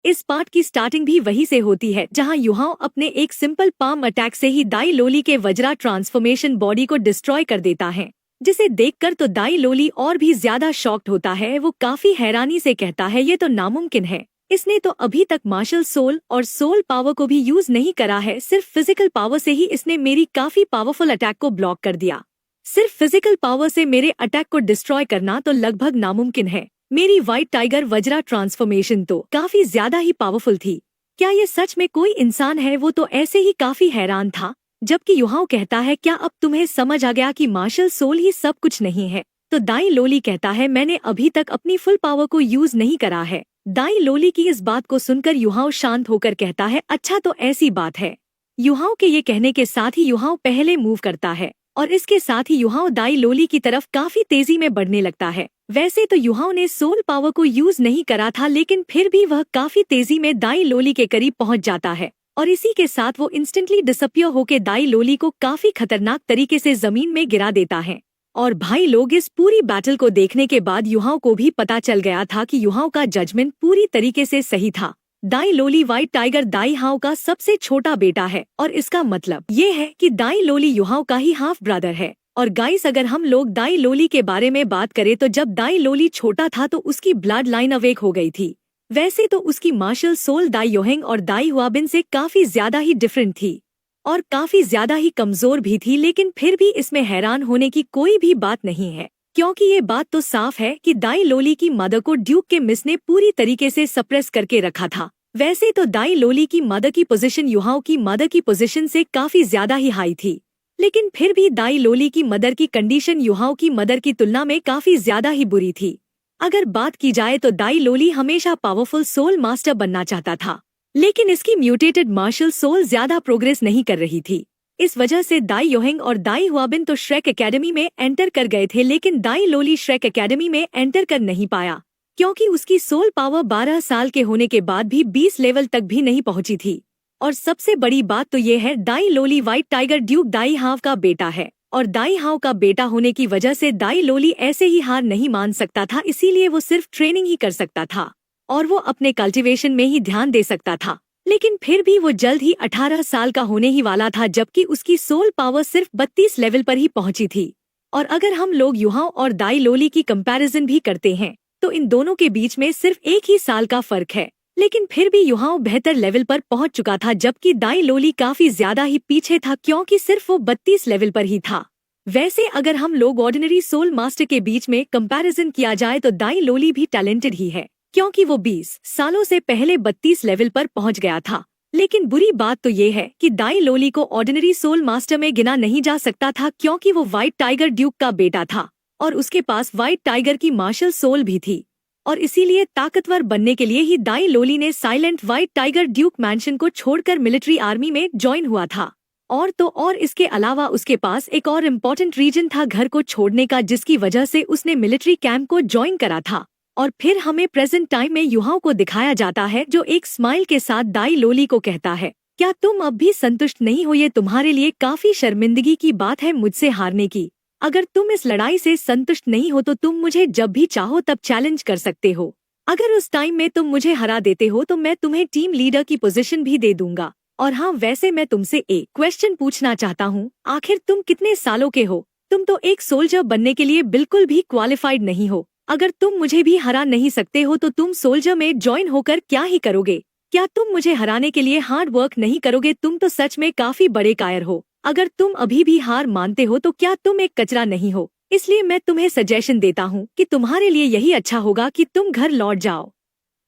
इस पार्ट की स्टार्टिंग भी वहीं से होती है जहां युहाओ अपने एक सिंपल पाम अटैक से ही दाई लोली के वज्रा ट्रांसफॉर्मेशन बॉडी को डिस्ट्रॉय कर देता है, जिसे देखकर तो दाई लोली और भी ज्यादा शॉक्ड होता है। वो काफी हैरानी से कहता है ये तो नामुमकिन है, इसने तो अभी तक मार्शल सोल और सोल पावर को भी यूज नहीं करा है, सिर्फ फिजिकल पावर से ही इसने मेरी काफी पावरफुल अटैक को ब्लॉक कर दिया। सिर्फ फिजिकल पावर से मेरे अटैक को डिस्ट्रॉय करना तो लगभग नामुमकिन है। मेरी व्हाइट टाइगर वज्रा ट्रांसफॉर्मेशन तो काफी ज्यादा ही पावरफुल थी। क्या ये सच में कोई इंसान है? वो तो ऐसे ही काफी हैरान था। जबकि युहाओ कहता है क्या अब तुम्हें समझ आ गया कि मार्शल सोल ही सब कुछ नहीं है? तो दाई लोली कहता है मैंने अभी तक अपनी फुल पावर को यूज नहीं करा है। दाई लोली की इस बात को सुनकर युहाओ शांत होकर कहता है अच्छा तो ऐसी बात है। युहाओ के ये कहने के साथ ही युहाओ पहले मूव करता है और इसके साथ ही युहाओ दाई लोली की तरफ काफी तेजी में बढ़ने लगता है। वैसे तो युहाओ ने सोल पावर को यूज नहीं करा था, लेकिन फिर भी वह काफी तेजी में दाई लोली के करीब पहुंच जाता है और इसी के साथ वो इंस्टेंटली डिसअपियर होकर दाई लोली को काफी खतरनाक तरीके से जमीन में गिरा देता है। और भाई लोग, इस पूरी बैटल को देखने के बाद युहाओ को भी पता चल गया था कि युहाओ का जजमेंट पूरी तरीके से सही था। दाई लोली व्हाइट टाइगर दाई हाओ का सबसे छोटा बेटा है और इसका मतलब ये है कि दाई लोली युहाओ का ही हाफ ब्रदर है। और गाइस, अगर हम लोग दाई लोली के बारे में बात करें तो जब दाई लोली छोटा था तो उसकी ब्लड लाइन अवेक हो गई थी। वैसे तो उसकी मार्शल सोल दाई योहेंग और दाई हुआबिन से काफी ज्यादा ही डिफरेंट थी और काफी ज्यादा ही कमजोर भी थी, लेकिन फिर भी इसमें हैरान होने की कोई भी बात नहीं है, क्योंकि ये बात तो साफ है कि दाई लोली की मदर को ड्यूक के मिस ने पूरी तरीके से सप्रेस करके रखा था। वैसे तो दाई लोली की मदर की पोजीशन युहाओ की मदर की पोजीशन से काफी ज्यादा ही हाई थी, लेकिन फिर भी दाई लोली की मदर की कंडीशन युहाओ की मदर की तुलना में काफी ज्यादा ही बुरी थी। अगर बात की जाए तो दाई लोली हमेशा पावरफुल सोल मास्टर बनना चाहता था, लेकिन इसकी म्यूटेटेड मार्शल सोल ज्यादा प्रोग्रेस नहीं कर रही थी। इस वजह से दाई योहेंग और दाई हुआबिन तो श्रेक एकेडमी में एंटर कर गए थे, लेकिन दाई लोली श्रेक एकेडमी में एंटर कर नहीं पाया क्योंकि उसकी सोल पावर 12 साल के होने के बाद भी 20 लेवल तक भी नहीं पहुंची थी। और सबसे बड़ी बात तो ये है, दाई लोली व्हाइट टाइगर ड्यूक दाई हाव का बेटा है और दाई हाव का बेटा होने की वजह से दाई लोली ऐसे ही हार नहीं मान सकता था, इसीलिए वो सिर्फ ट्रेनिंग ही कर सकता था और वो अपने कल्टीवेशन में ही ध्यान दे सकता था। लेकिन फिर भी वो जल्द ही 18 साल का होने ही वाला था, जबकि उसकी सोल पावर सिर्फ 32 लेवल पर ही पहुंची थी। और अगर हम लोग युहाओ और दाई लोली की कंपैरिजन भी करते हैं तो इन दोनों के बीच में सिर्फ एक ही साल का फर्क है, लेकिन फिर भी युहाओ बेहतर लेवल पर पहुंच चुका था, जबकि दाई लोली काफी ज्यादा ही पीछे था क्योंकि सिर्फ वो 32 लेवल पर ही था। वैसे अगर हम लोग ऑर्डिनरी सोल मास्टर के बीच में कंपैरिजन किया जाए तो दाई लोली भी टैलेंटेड ही है, क्योंकि वो 20 सालों से पहले 32 लेवल पर पहुंच गया था। लेकिन बुरी बात तो ये है कि दाई लोली को ऑर्डिनरी सोल मास्टर में गिना नहीं जा सकता था, क्योंकि वो व्हाइट टाइगर ड्यूक का बेटा था और उसके पास व्हाइट टाइगर की मार्शल सोल भी थी। और इसीलिए ताकतवर बनने के लिए ही दाई लोली ने silent white tiger Duke mention को छोड़कर मिलिट्री आर्मी में ज्वाइन हुआ था। और तो और इसके अलावा उसके पास एक और इम्पोर्टेंट रीजन था घर को छोड़ने का, जिसकी वजह से उसने मिलिट्री कैंप को ज्वाइन करा था। और फिर हमें प्रेजेंट टाइम में युहाओ को दिखाया जाता है, जो एक स्माइल के साथ दाई लोली को कहता है क्या तुम अब भी संतुष्ट नहीं हो? ये तुम्हारे लिए काफी शर्मिंदगी की बात है मुझसे हारने की। अगर तुम इस लड़ाई से संतुष्ट नहीं हो तो तुम मुझे जब भी चाहो तब चैलेंज कर सकते हो। अगर उस टाइम में तुम मुझे हरा देते हो तो मैं तुम्हें टीम लीडर की पोजीशन भी दे दूंगा। और हाँ, वैसे मैं तुमसे एक क्वेश्चन पूछना चाहता हूँ, आखिर तुम कितने सालों के हो? तुम तो एक सोल्जर बनने के लिए बिल्कुल भी क्वालिफाइड नहीं हो। अगर तुम मुझे भी हरा नहीं सकते हो तो तुम सोल्जर में ज्वाइन होकर क्या ही करोगे? क्या तुम मुझे हराने के लिए हार्ड वर्क नहीं करोगे? तुम तो सच में काफी बड़े कायर हो। अगर तुम अभी भी हार मानते हो तो क्या तुम एक कचरा नहीं हो? इसलिए मैं तुम्हें सजेशन देता हूँ कि तुम्हारे लिए यही अच्छा होगा कि तुम घर लौट जाओ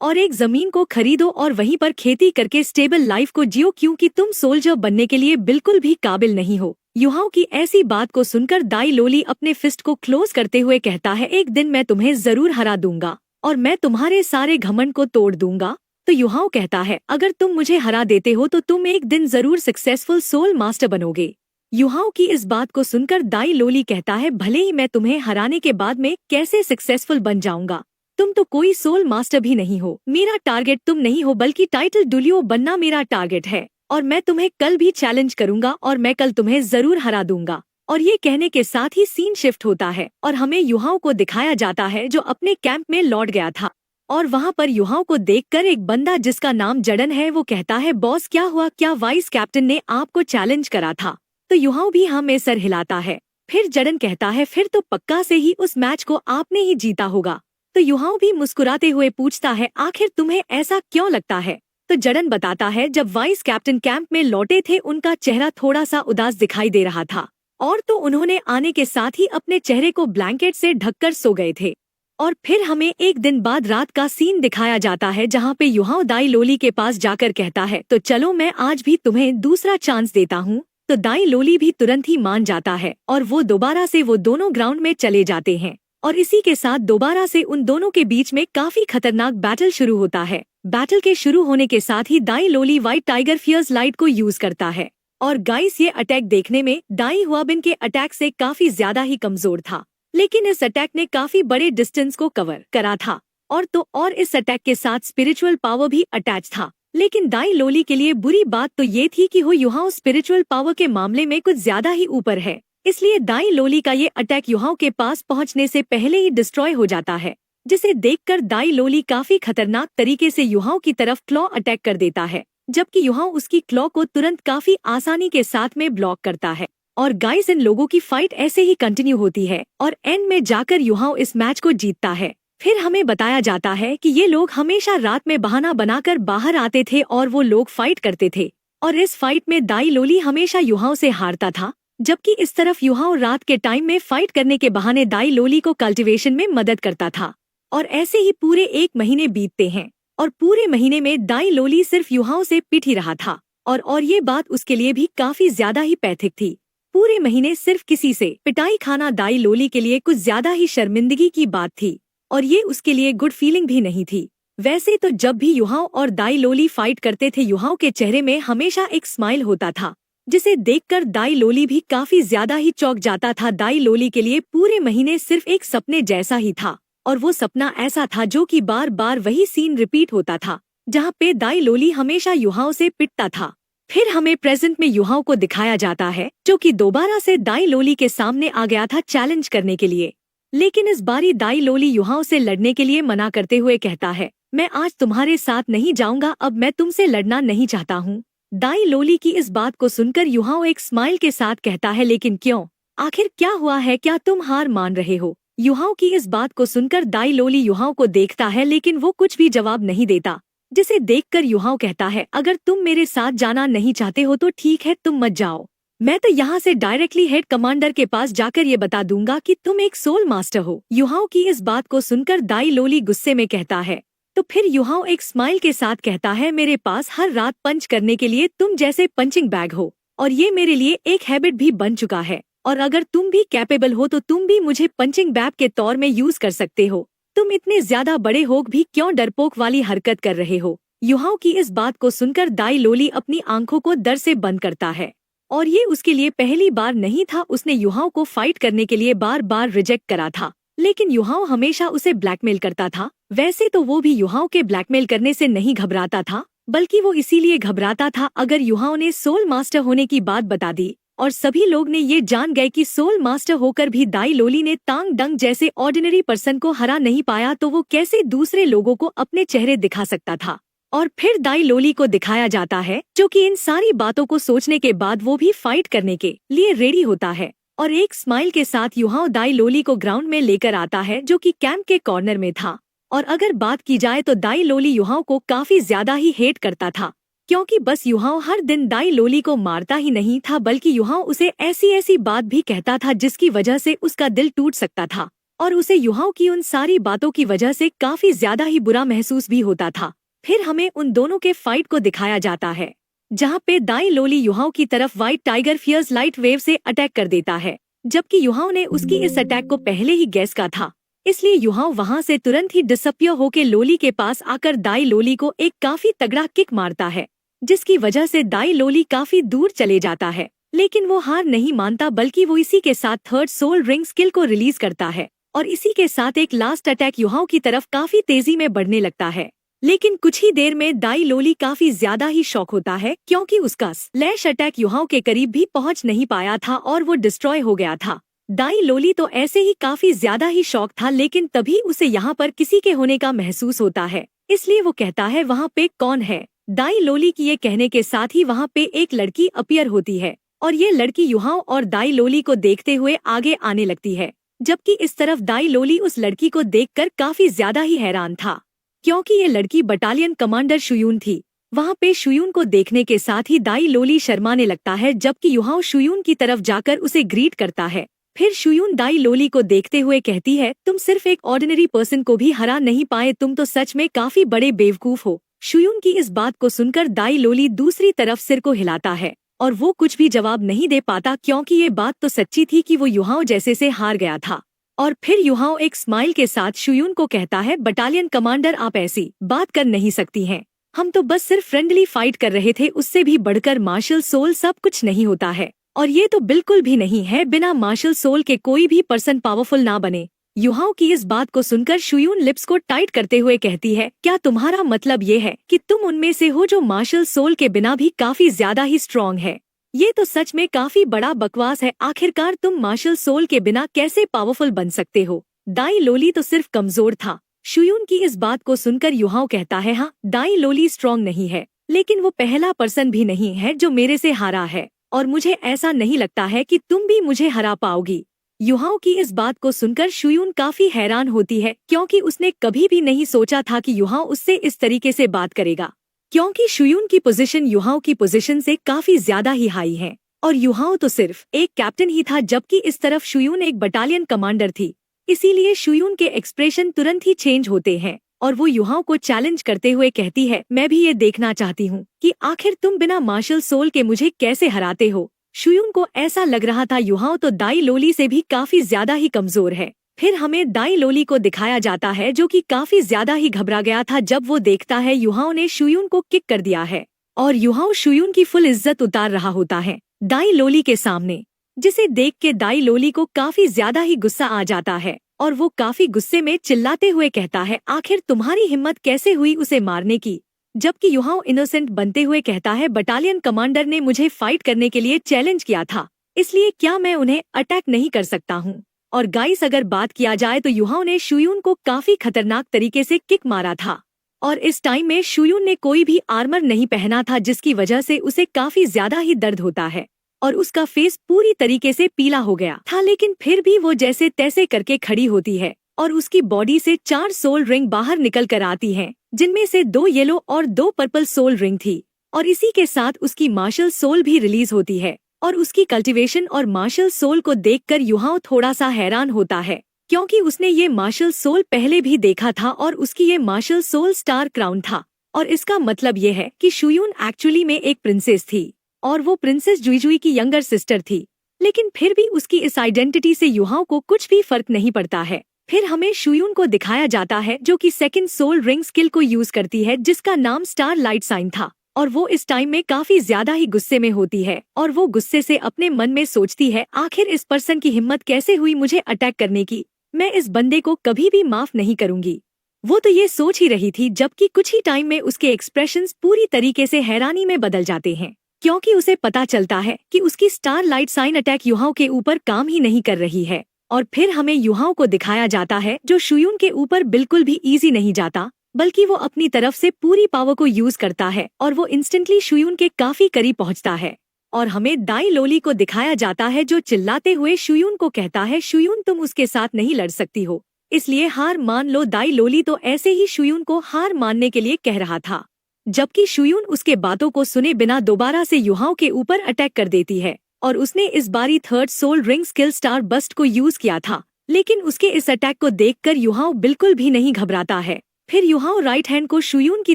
और एक जमीन को खरीदो और वहीं पर खेती करके स्टेबल लाइफ को जियो, क्योंकि तुम सोल्जर बनने के लिए बिल्कुल भी काबिल नहीं हो। युहाओ की ऐसी बात को सुनकर दाई लोली अपने फिस्ट को क्लोज करते हुए कहता है एक दिन मैं तुम्हें जरूर हरा दूंगा और मैं तुम्हारे सारे घमंड को तोड़ दूंगा। तो युहाओ कहता है अगर तुम मुझे हरा देते हो तो तुम एक दिन जरूर सक्सेसफुल सोल मास्टर बनोगे। युहाओ की इस बात को सुनकर दाई लोली कहता है भले ही मैं तुम्हें हराने के बाद में कैसे सक्सेसफुल बन जाऊंगा, तुम तो कोई सोल मास्टर भी नहीं हो। मेरा टारगेट तुम नहीं हो बल्कि टाइटल डुलियो बनना मेरा टारगेट है और मैं तुम्हें कल भी चैलेंज करूंगा और मैं कल तुम्हें जरूर हरा दूंगा। और ये कहने के साथ ही सीन शिफ्ट होता है और हमें युहाओ को दिखाया जाता है जो अपने कैंप में लौट गया था। और वहाँ पर युहाओं को देखकर एक बंदा जिसका नाम जडन है वो कहता है, बॉस क्या हुआ, क्या वाइस कैप्टन ने आपको चैलेंज करा था? तो युहाओं भी हाँ में सर हिलाता है। फिर जडन कहता है, फिर तो पक्का से ही उस मैच को आपने ही जीता होगा। तो युहाओं भी मुस्कुराते हुए पूछता है, आखिर तुम्हें ऐसा क्यों लगता है? तो जडन बताता है, जब वाइस कैप्टन कैंप में लौटे थे उनका चेहरा थोड़ा सा उदास दिखाई दे रहा था, और तो उन्होंने आने के साथ ही अपने चेहरे को ब्लैंकेट से ढककर सो गए थे। और फिर हमें एक दिन बाद रात का सीन दिखाया जाता है जहाँ पे युहाओं दाई लोली के पास जाकर कहता है, तो चलो मैं आज भी तुम्हें दूसरा चांस देता हूँ। तो दाई लोली भी तुरंत ही मान जाता है और वो दोनों ग्राउंड में चले जाते हैं। और इसी के साथ दोबारा से उन दोनों के बीच में काफी खतरनाक बैटल शुरू होता है। बैटल के शुरू होने के साथ ही दाई लोली व्हाइट टाइगर फियर्स लाइट को यूज करता है। और गाइस, ये अटैक देखने में दाई हुआबिन के अटैक से काफी ज्यादा ही कमजोर था, लेकिन इस अटैक ने काफी बड़े डिस्टेंस को कवर करा था। और इस अटैक के साथ स्पिरिचुअल पावर भी अटैच था। लेकिन दाई लोली के लिए बुरी बात तो ये थी कि वो युहाओं स्पिरिचुअल पावर के मामले में कुछ ज्यादा ही ऊपर है, इसलिए दाई लोली का ये अटैक युहाओं के पास पहुंचने से पहले ही डिस्ट्रॉय हो जाता है, जिसे देखकर दाई लोली काफी खतरनाक तरीके से युहाओं की तरफ क्लॉ अटैक कर देता है, जबकि युहाओं उसकी क्लॉ को तुरंत काफी आसानी के साथ में ब्लॉक करता है। और गाइस, इन लोगों की फाइट ऐसे ही कंटिन्यू होती है और एंड में जाकर युहाओं इस मैच को जीतता है। फिर हमें बताया जाता है कि ये लोग हमेशा रात में बहाना बनाकर बाहर आते थे और वो लोग फाइट करते थे, और इस फाइट में दाई लोली हमेशा युहाओं से हारता था, जबकि इस तरफ युहाओं रात के टाइम में फाइट करने के बहाने दाई लोली को कल्टीवेशन में मदद करता था। और ऐसे ही पूरे 1 महीने बीतते हैं और पूरे महीने में दाई लोली सिर्फ युहाओं से पिट ही रहा था, और ये बात उसके लिए भी काफी ज्यादा ही पैथिक थी। पूरे महीने सिर्फ किसी से पिटाई खाना दाई लोली के लिए कुछ ज्यादा ही शर्मिंदगी की बात थी, और ये उसके लिए गुड फीलिंग भी नहीं थी। वैसे तो जब भी युहाओं और दाई लोली फाइट करते थे युहाओं के चेहरे में हमेशा एक स्माइल होता था, जिसे देखकर दाई लोली भी काफी ज्यादा ही चौंक जाता था। दाई लोली के लिए पूरे महीने सिर्फ एक सपने जैसा ही था, और वो सपना ऐसा था जो कि बार बार वही सीन रिपीट होता था, जहाँ पे दाई लोली हमेशा युहाओं से पिटता था। फिर हमें प्रेजेंट में युहाओं को दिखाया जाता है, जो कि दोबारा से दाई लोली के सामने आ गया था चैलेंज करने के लिए। लेकिन इस बारी दाई लोली युहाओं से लड़ने के लिए मना करते हुए कहता है, मैं आज तुम्हारे साथ नहीं जाऊंगा, अब मैं तुमसे लड़ना नहीं चाहता हूँ। दाई लोली की इस बात को सुनकर युहाओं एक स्माइल के साथ कहता है, लेकिन क्यों, आखिर क्या हुआ है, क्या तुम हार मान रहे हो? युहाओं की इस बात को सुनकर दाई लोली युहाओं को देखता है, लेकिन वो कुछ भी जवाब नहीं देता, जिसे देखकर युहाओं कहता है, अगर तुम मेरे साथ जाना नहीं चाहते हो तो ठीक है, तुम मत जाओ। मैं तो यहाँ से डायरेक्टली हेड कमांडर के पास जाकर ये बता दूंगा कि तुम एक सोल मास्टर हो। युहाओं की इस बात को सुनकर दाई लोली गुस्से में कहता है। तो फिर युहाओं एक स्माइल के साथ कहता है, मेरे पास हर रात पंच करने के लिए तुम जैसे पंचिंग बैग हो, और ये मेरे लिए एक हैबिट भी बन चुका है, और अगर तुम भी कैपेबल हो तो तुम भी मुझे पंचिंग बैग के तौर में यूज कर सकते हो। तुम इतने ज्यादा बड़े हो भी क्यों डरपोक वाली हरकत कर रहे हो? युहाओं की इस बात को सुनकर दाई लोली अपनी आंखों को डर से बंद करता है, और ये उसके लिए पहली बार नहीं था। उसने युहाओं को फाइट करने के लिए बार बार रिजेक्ट करा था, लेकिन युहाओं हमेशा उसे ब्लैकमेल करता था। वैसे तो वो भी युहाओं के ब्लैकमेल करने से नहीं घबराता था, बल्कि वो इसीलिए घबराता था अगर युहाओं ने सोल मास्टर होने की बात बता दी और सभी लोग ने ये जान गए कि सोल मास्टर होकर भी दाई लोली ने तांग डंग जैसे ऑर्डिनरी पर्सन को हरा नहीं पाया, तो वो कैसे दूसरे लोगों को अपने चेहरे दिखा सकता था। और फिर दाई लोली को दिखाया जाता है, जो कि इन सारी बातों को सोचने के बाद वो भी फाइट करने के लिए रेडी होता है, और एक स्माइल के साथ युहाओं दाई लोली को ग्राउंड में लेकर आता है, जो कि कैंप के कॉर्नर में था। और अगर बात की जाए तो दाई लोली युहाओं को काफी ज्यादा ही हेट करता था, क्योंकि बस युहाओं हर दिन दाई लोली को मारता ही नहीं था, बल्कि युहाओं उसे ऐसी ऐसी बात भी कहता था जिसकी वजह से उसका दिल टूट सकता था, और उसे युहाओं की उन सारी बातों की वजह से काफी ज्यादा ही बुरा महसूस भी होता था। फिर हमें उन दोनों के फाइट को दिखाया जाता है, जहाँ पे दाई लोली युहाओं की तरफ white tiger fierce light wave से अटैक कर देता है, जबकि युहाओं ने उसकी इस अटैक को पहले ही गैस का था। इसलिए युहाओं वहाँ से तुरंत ही डिसअपियर होके लोली के पास आकर दाई लोली को एक काफी तगड़ा किक मारता है, जिसकी वजह से दाई लोली काफी दूर चले जाता है। लेकिन वो हार नहीं मानता, बल्कि वो इसी के साथ थर्ड सोल रिंग स्किल को रिलीज करता है, और इसी के साथ एक लास्ट अटैक युहाओं की तरफ काफी तेजी में बढ़ने लगता है। लेकिन कुछ ही देर में दाई लोली काफी ज्यादा ही शॉक होता है, क्योंकि उसका स्लैश अटैक युहाओं के करीब भी पहुंच नहीं पाया था और वो डिस्ट्रॉय हो गया था। दाई लोली तो ऐसे ही काफी ज्यादा ही शौक था, लेकिन तभी उसे यहाँ पर किसी के होने का महसूस होता है, इसलिए वो कहता है वहाँ पे कौन है। दाई लोली की ये कहने के साथ ही वहाँ पे एक लड़की अपीयर होती है और ये लड़की युहाओ और दाई लोली को देखते हुए आगे आने लगती है, जबकि इस तरफ दाई लोली उस लड़की को देखकर काफी ज्यादा ही हैरान था, क्योंकि ये लड़की बटालियन कमांडर शुयून थी। वहाँ पे शुयून को देखने के साथ ही दाई लोली शर्माने लगता है, जबकि युहाओ शुयून की तरफ जाकर उसे ग्रीट करता है। फिर शुयून दाई लोली को देखते हुए कहती है, तुम सिर्फ एक ऑर्डिनरी पर्सन को भी हरा नहीं पाए, तुम तो सच में काफी बड़े बेवकूफ हो। शुयून की इस बात को सुनकर दाई लोली दूसरी तरफ सिर को हिलाता है और वो कुछ भी जवाब नहीं दे पाता, क्योंकि ये बात तो सच्ची थी कि वो युहाओ जैसे से हार गया था। और फिर युहाओ एक स्माइल के साथ शुयून को कहता है, बटालियन कमांडर आप ऐसी बात कर नहीं सकती हैं, हम तो बस सिर्फ फ्रेंडली फाइट कर रहे थे, उससे भी बढ़कर मार्शल सोल सब कुछ नहीं होता है, और ये तो बिल्कुल भी नहीं है, बिना मार्शल सोल के कोई भी पर्सन पावरफुल ना बने। युहाओ की इस बात को सुनकर शुयून लिप्स को टाइट करते हुए कहती है, क्या तुम्हारा मतलब ये है कि तुम उनमें से हो जो मार्शल सोल के बिना भी काफी ज्यादा ही स्ट्रॉन्ग है? ये तो सच में काफी बड़ा बकवास है, आखिरकार तुम मार्शल सोल के बिना कैसे पावरफुल बन सकते हो? दाई लोली तो सिर्फ कमजोर था। शुयून की इस बात को सुनकर युहाओ कहता है, हाँ दाई लोली स्ट्रॉन्ग नहीं है, लेकिन वो पहला पर्सन भी नहीं है जो मेरे से हारा है, और मुझे ऐसा नहीं लगता है कि तुम भी मुझे हरा पाओगी। युहाओ की इस बात को सुनकर शुयून काफी हैरान होती है, क्योंकि उसने कभी भी नहीं सोचा था कि युहाओ उससे इस तरीके से बात करेगा, क्योंकि शुयून की पोजीशन युहाओ की पोजीशन से काफी ज्यादा ही हाई है, और युहाओ तो सिर्फ एक कैप्टन ही था, जबकि इस तरफ शुयून एक बटालियन कमांडर थी। इसीलिए शुयून के एक्सप्रेशन तुरंत ही चेंज होते हैं और वो युहाओ को चैलेंज करते हुए कहती है, मैं भी ये देखना चाहती हूँ कि आखिर तुम बिना मार्शल सोल के मुझे कैसे हराते हो। शुयून को ऐसा लग रहा था युहाओ तो दाई लोली से भी काफी ज्यादा ही कमजोर है। फिर हमें दाई लोली को दिखाया जाता है, जो कि काफी ज्यादा ही घबरा गया था जब वो देखता है युहाओ ने शुयून को किक कर दिया है, और युहाओ शुयून की फुल इज्जत उतार रहा होता है दाई लोली के सामने, जिसे देख के दाई लोली को काफी ज्यादा ही गुस्सा आ जाता है और वो काफी गुस्से में चिल्लाते हुए कहता है, आखिर तुम्हारी हिम्मत कैसे हुई उसे मारने की? जबकि युहाओ इनोसेंट बनते हुए कहता है, बटालियन कमांडर ने मुझे फाइट करने के लिए चैलेंज किया था, इसलिए क्या मैं उन्हें अटैक नहीं कर सकता हूँ? और गाइस अगर बात किया जाए तो युहाओ ने शुयून को काफी खतरनाक तरीके से किक मारा था, और इस टाइम में शुयून ने कोई भी आर्मर नहीं पहना था, जिसकी वजह से उसे काफी ज्यादा ही दर्द होता है और उसका फेस पूरी तरीके से पीला हो गया था, लेकिन फिर भी वो जैसे तैसे करके खड़ी होती है और उसकी बॉडी से 4 सोल रिंग बाहर निकल कर आती हैं, जिनमें से 2 येलो और 2 पर्पल सोल रिंग थी, और इसी के साथ उसकी मार्शल सोल भी रिलीज होती है। और उसकी कल्टीवेशन और मार्शल सोल को देखकर युहाओ थोड़ा सा हैरान होता है, क्योंकि उसने ये मार्शल सोल पहले भी देखा था और उसकी ये मार्शल सोल स्टार क्राउन था, और इसका मतलब ये है कि शुयून एक्चुअली में एक प्रिंसेस थी और वो प्रिंसेस जुईजुई की यंगर सिस्टर थी। लेकिन फिर भी उसकी इस आइडेंटिटी से युहाओ को कुछ भी फर्क नहीं पड़ता है। फिर हमें शुयून को दिखाया जाता है, जो कि सेकंड सोल रिंग स्किल को यूज करती है, जिसका नाम स्टार लाइट साइन था, और वो इस टाइम में काफी ज्यादा ही गुस्से में होती है और वो गुस्से से अपने मन में सोचती है, आखिर इस पर्सन की हिम्मत कैसे हुई मुझे अटैक करने की? मैं इस बंदे को कभी भी माफ नहीं करूंगी। वो तो ये सोच ही रही थी, जबकि कुछ ही टाइम में उसके एक्सप्रेशंस पूरी तरीके से हैरानी में बदल जाते हैं, क्योंकि उसे पता चलता है कि उसकी star light sign attack Yuhao के ऊपर काम ही नहीं कर रही है। और फिर हमें युहाओ को दिखाया जाता है, जो शुयून के ऊपर बिल्कुल भी इजी नहीं जाता, बल्कि वो अपनी तरफ से पूरी पावर को यूज करता है और वो इंस्टेंटली शुयून के काफी करीब पहुंचता है। और हमें दाई लोली को दिखाया जाता है, जो चिल्लाते हुए शुयून को कहता है, शुयून तुम उसके साथ नहीं लड़ सकती हो, इसलिए हार मान लो। दाई लोली तो ऐसे ही शुयून को हार मानने के लिए कह रहा था, जबकि शुयून उसके बातों को सुने बिना दोबारा से युहाओ के ऊपर अटैक कर देती है, और उसने इस बारी third soul ring skill star burst को यूज किया था। लेकिन उसके इस अटैक को देखकर युहाओ बिल्कुल भी नहीं घबराता है। फिर युहाओ राइट हैंड को शुयून की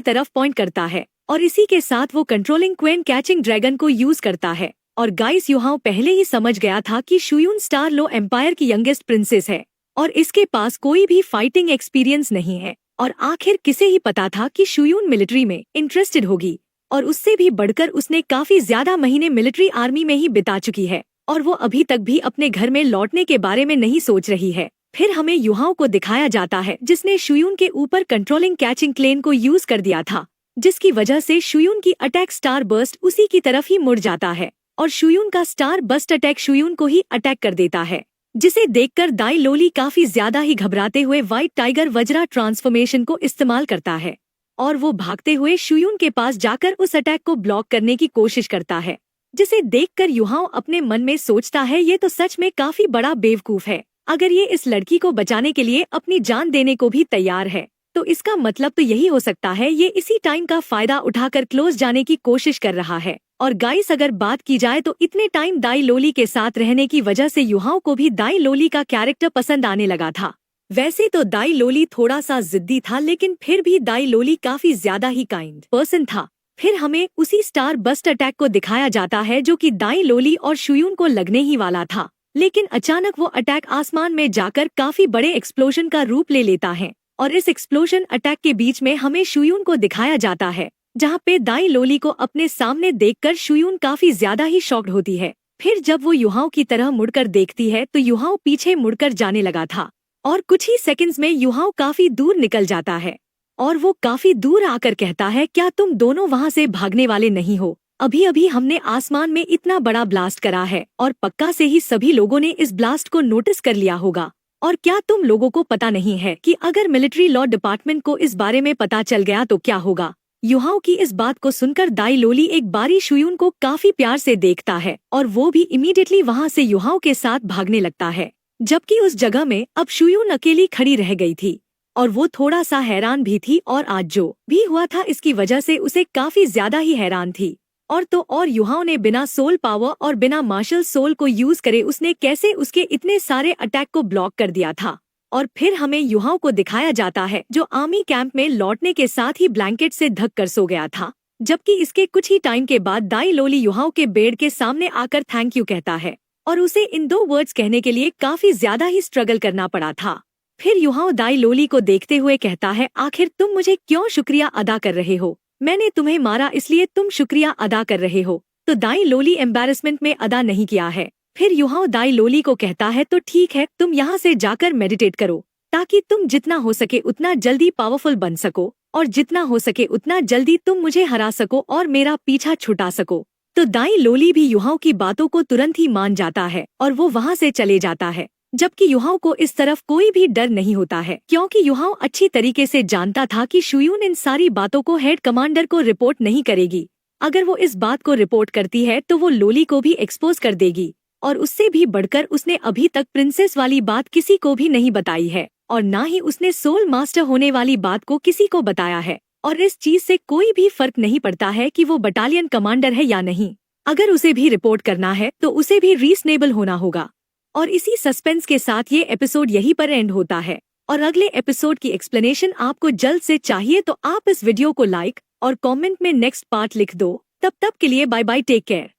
तरफ पॉइंट करता है और इसी के साथ वो कंट्रोलिंग क्वेन कैचिंग ड्रैगन को यूज करता है। और गाइस युहाओ पहले ही समझ गया था कि शुयून स्टार लो एम्पायर की यंगेस्ट प्रिंसेस है और इसके पास कोई भी फाइटिंग एक्सपीरियंस नहीं है, और आखिर किसे ही पता था कि शुयून मिलिट्री में इंटरेस्टेड होगी, और उससे भी बढ़कर उसने काफी ज्यादा महीने मिलिट्री आर्मी में ही बिता चुकी है और वो अभी तक भी अपने घर में लौटने के बारे में नहीं सोच रही है। फिर हमें युहाओ को दिखाया जाता है, जिसने शुयून के ऊपर कंट्रोलिंग कैचिंग क्लेन को यूज कर दिया था, जिसकी वजह से शुयून की अटैक स्टार बर्स्ट उसी की तरफ ही मुड़ जाता है और शुयून का स्टार बस्ट अटैक शुयून को ही अटैक कर देता है। जिसे देखकर दाई लोली काफी ज्यादा ही घबराते हुए व्हाइट टाइगर वज्रा ट्रांसफॉर्मेशन को इस्तेमाल करता है और वो भागते हुए शुयून के पास जाकर उस अटैक को ब्लॉक करने की कोशिश करता है, जिसे देखकर युहाओ अपने मन में सोचता है ये तो सच में काफी बड़ा बेवकूफ है। अगर ये इस लड़की को बचाने के लिए अपनी जान देने को भी तैयार है तो इसका मतलब तो यही हो सकता है ये इसी टाइम का फायदा उठाकर क्लोज जाने की कोशिश कर रहा है। और गाइस, अगर बात की जाए तो इतने टाइम दाई लोली के साथ रहने की वजह से युहाओ को भी दाई लोली का कैरेक्टर पसंद आने लगा था। वैसे तो दाई लोली थोड़ा सा जिद्दी था, लेकिन फिर भी दाई लोली काफी ज्यादा ही काइंड पर्सन था। फिर हमें उसी स्टार बस्ट अटैक को दिखाया जाता है जो कि दाई लोली और शुयून को लगने ही वाला था, लेकिन अचानक वो अटैक आसमान में जाकर काफी बड़े एक्सप्लोजन का रूप ले लेता है और इस एक्सप्लोजन अटैक के बीच में हमें शुयून को दिखाया जाता है, जहाँ पे दाई लोली को अपने सामने देखकर शुयून काफी ज्यादा ही शॉक्ड होती है। फिर जब वो युहाओ की तरह मुड़कर देखती है तो युहाओ पीछे मुड़कर जाने लगा था और कुछ ही सेकंड्स में युहाओ काफी दूर निकल जाता है और वो काफी दूर आकर कहता है, क्या तुम दोनों वहाँ से भागने वाले नहीं हो? अभी अभी हमने आसमान में इतना बड़ा ब्लास्ट करा है और पक्का से ही सभी लोगों ने इस ब्लास्ट को नोटिस कर लिया होगा। और क्या तुम लोगों को पता नहीं है कि अगर मिलिट्री लॉ डिपार्टमेंट को इस बारे में पता चल गया तो क्या होगा? युहाओ की इस बात को सुनकर दाई लोली एक बारी शुयून को काफी प्यार से देखता है और वो भी इमीडिएटली वहाँ से युहाओ के साथ भागने लगता है, जबकि उस जगह में अब शुयून अकेली खड़ी रह गई थी और वो थोड़ा सा हैरान भी थी और आज जो भी हुआ था इसकी वजह से उसे काफी ज्यादा ही हैरान थी। और तो और युहाओ ने बिना सोल पावर और बिना मार्शल सोल को यूज करे उसने कैसे उसके इतने सारे अटैक को ब्लॉक कर दिया था। और फिर हमें युहाओ को दिखाया जाता है जो आर्मी कैंप में लौटने के साथ ही ब्लैंकेट से ढक कर सो गया था, जबकि इसके कुछ ही टाइम के बाद दाई लोली युहाओ के बेड के सामने आकर थैंक यू कहता है और उसे इन 2 वर्ड्स कहने के लिए काफी ज्यादा ही स्ट्रगल करना पड़ा था। फिर युहाओ दाई लोली को देखते हुए कहता है, आखिर तुम मुझे क्यों शुक्रिया अदा कर रहे हो? मैंने तुम्हें मारा इसलिए तुम शुक्रिया अदा कर रहे हो? तो दाई लोली एम्बैरेसमेंट में अदा नहीं किया है। फिर युहाओ दाई लोली को कहता है, तो ठीक है, तुम यहाँ से जाकर मेडिटेट करो ताकि तुम जितना हो सके उतना जल्दी पावरफुल बन सको और जितना हो सके उतना जल्दी तुम मुझे हरा सको और मेरा पीछा छुटा सको। तो दाई लोली भी युहाओ की बातों को तुरंत ही मान जाता है और वो वहाँ से चले जाता है, जबकि युहाओ को इस तरफ कोई भी डर नहीं होता है, क्योंकि युहाओ अच्छी तरीके से जानता था कि शुयून इन सारी बातों को हेड कमांडर को रिपोर्ट नहीं करेगी। अगर वो इस बात को रिपोर्ट करती है तो वो लोली को भी एक्सपोज कर देगी और उससे भी बढ़कर उसने अभी तक प्रिंसेस वाली बात किसी को भी नहीं बताई है और ना ही उसने सोल मास्टर होने वाली बात को किसी को बताया है। और इस चीज से कोई भी फर्क नहीं पड़ता है कि वो बटालियन कमांडर है या नहीं। अगर उसे भी रिपोर्ट करना है तो उसे भी रीजनेबल होना होगा। और इसी सस्पेंस के साथ ये एपिसोड यहीं पर एंड होता है और अगले एपिसोड की एक्सप्लेनेशन आपको जल्द से चाहिए तो आप इस वीडियो को लाइक और कमेंट में नेक्स्ट पार्ट लिख दो। तब तक के लिए बाय बाय, टेक केयर।